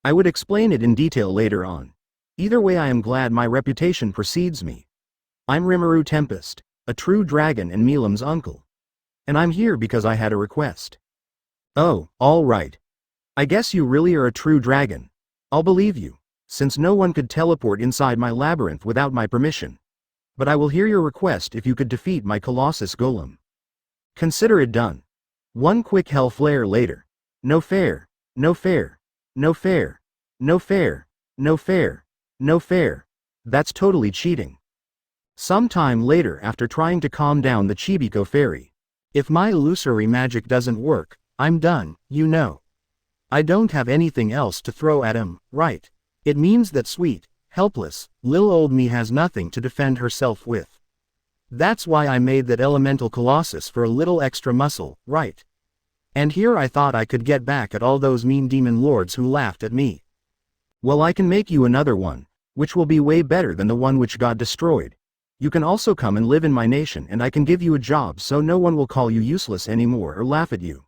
I would explain it in detail later on. Either way, I am glad my reputation precedes me. I'm Rimuru Tempest, a true dragon and Milam's uncle. And I'm here because I had a request. Oh, all right. I guess you really are a true dragon. I'll believe you, since no one could teleport inside my labyrinth without my permission. But I will hear your request if you could defeat my Colossus Golem. Consider it done. One quick hell flare later. No fair, no fair, no fair, no fair, no fair, no fair. That's totally cheating. Sometime later, after trying to calm down the Chibiko fairy. If my illusory magic doesn't work, I'm done, you know. I don't have anything else to throw at him, right? It means that sweet, helpless, lil old me has nothing to defend herself with. That's why I made that elemental colossus for a little extra muscle, right? And here I thought I could get back at all those mean demon lords who laughed at me. Well, I can make you another one, which will be way better than the one which got destroyed. You can also come and live in my nation and I can give you a job so no one will call you useless anymore or laugh at you.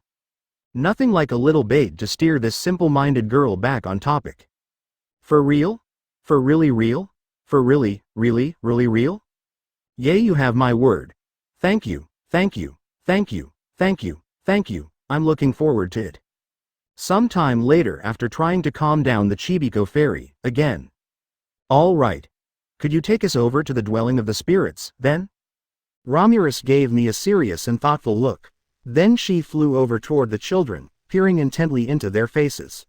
Nothing like a little bait to steer this simple-minded girl back on topic. For real? For really real? For really, really, really real? Yea, you have my word. Thank you, thank you, thank you, thank you, thank you. I'm looking forward to it. Sometime later, after trying to calm down the Chibiko fairy, again. All right. Could you take us over to the dwelling of the spirits, then? Ramirez gave me a serious and thoughtful look. Then she flew over toward the children, peering intently into their faces.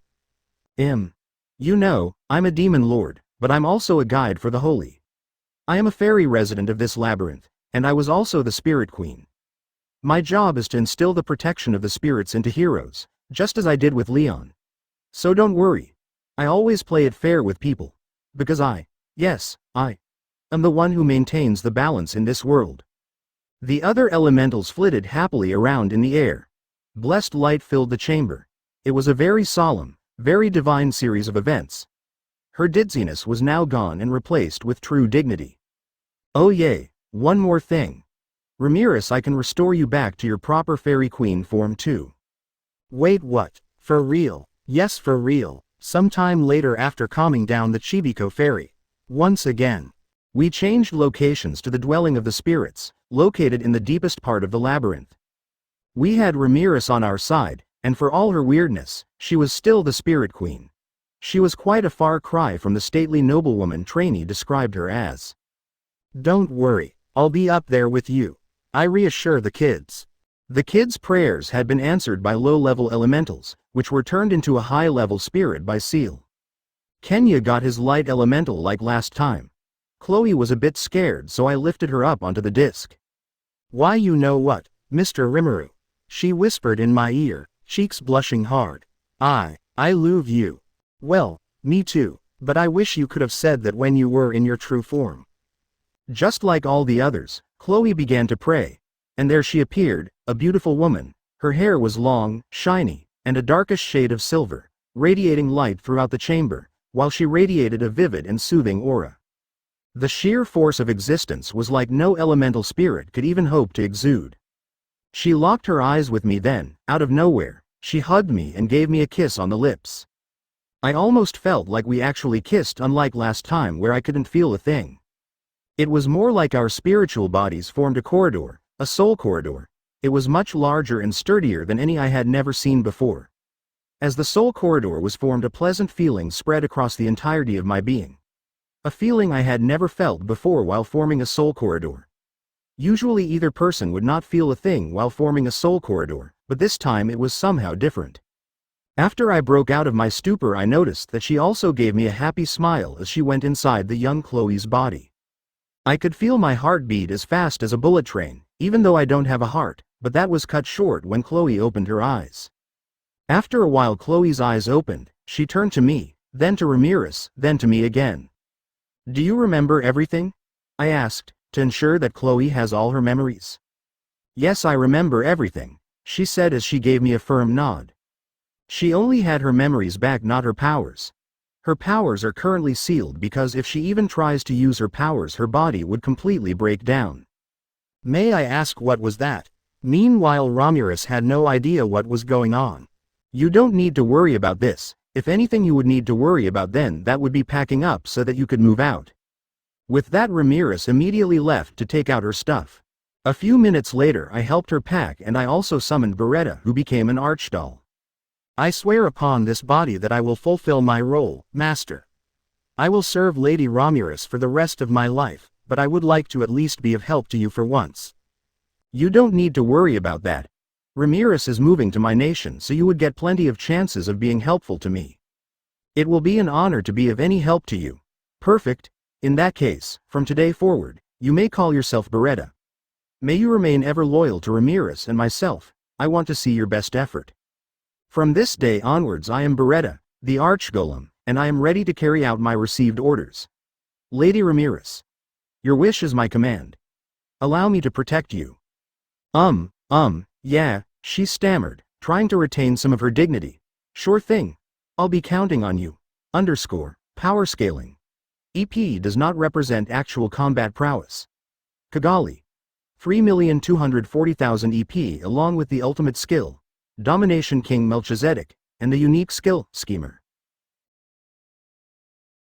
You know, I'm a demon lord, but I'm also a guide for the holy. I am a fairy resident of this labyrinth, and I was also the spirit queen. My job is to instill the protection of the spirits into heroes, just as I did with Leon. So don't worry. I always play it fair with people. Because I am the one who maintains the balance in this world. The other elementals flitted happily around in the air. Blessed light filled the chamber. It was a very solemn, very divine series of events. Her dizziness was now gone and replaced with true dignity. Oh yay, one more thing. Ramirez, I can restore you back to your proper fairy queen form too. Wait, what? For real? Yes, for real. Sometime later, after calming down the Chibiko fairy. Once again. We changed locations to the dwelling of the spirits, located in the deepest part of the labyrinth. We had Ramirez on our side, and for all her weirdness, she was still the spirit queen. She was quite a far cry from the stately noblewoman trainee described her as. Don't worry, I'll be up there with you. I reassure the kids. The kids' prayers had been answered by low-level elementals, which were turned into a high-level spirit by Seal. Kenya got his light elemental like last time. Chloe was a bit scared, so I lifted her up onto the disc. Why, you know what, Mr. Rimuru? She whispered in my ear, cheeks blushing hard. I love you. Well, me too, but I wish you could have said that when you were in your true form. Just like all the others, Chloe began to pray. And there she appeared, a beautiful woman. Her hair was long, shiny, and a darkish shade of silver, radiating light throughout the chamber, while she radiated a vivid and soothing aura. The sheer force of existence was like no elemental spirit could even hope to exude. She locked her eyes with me then, out of nowhere, she hugged me and gave me a kiss on the lips. I almost felt like we actually kissed, unlike last time where I couldn't feel a thing. It was more like our spiritual bodies formed a corridor, a soul corridor. It was much larger and sturdier than any I had never seen before. As the soul corridor was formed, a pleasant feeling spread across the entirety of my being. A feeling I had never felt before while forming a soul corridor. Usually either person would not feel a thing while forming a soul corridor, but this time it was somehow different. After I broke out of my stupor, I noticed that she also gave me a happy smile as she went inside the young Chloe's body. I could feel my heart beat as fast as a bullet train, even though I don't have a heart, but that was cut short when Chloe opened her eyes. After a while Chloe's eyes opened, she turned to me, then to Ramirez, then to me again. "Do you remember everything?" I asked, to ensure that Chloe has all her memories. "Yes, I remember everything," she said as she gave me a firm nod. She only had her memories back, not her powers. Her powers are currently sealed because if she even tries to use her powers, her body would completely break down. May I ask what was that? Meanwhile, Ramirez had no idea what was going on. "You don't need to worry about this. If anything you would need to worry about then that would be packing up so that you could move out." With that, Ramirez immediately left to take out her stuff. A few minutes later I helped her pack and I also summoned Beretta, who became an archdoll. "I swear upon this body that I will fulfill my role, Master. I will serve Lady Ramirez for the rest of my life, but I would like to at least be of help to you for once." "You don't need to worry about that. Ramirez is moving to my nation, so you would get plenty of chances of being helpful to me. It will be an honor to be of any help to you." "Perfect. In that case, from today forward, you may call yourself Beretta. May you remain ever loyal to Ramirez and myself. I want to see your best effort. From this day onwards I am Beretta, the Archgolem, and I am ready to carry out my received orders. Lady Ramirez. Your wish is my command. Allow me to protect you." Yeah, she stammered, trying to retain some of her dignity. "Sure thing. I'll be counting on you. Power scaling. EP does not represent actual combat prowess. Kagali. 3,240,000 EP along with the ultimate skill, Domination King Melchizedek, and the unique skill, Schemer.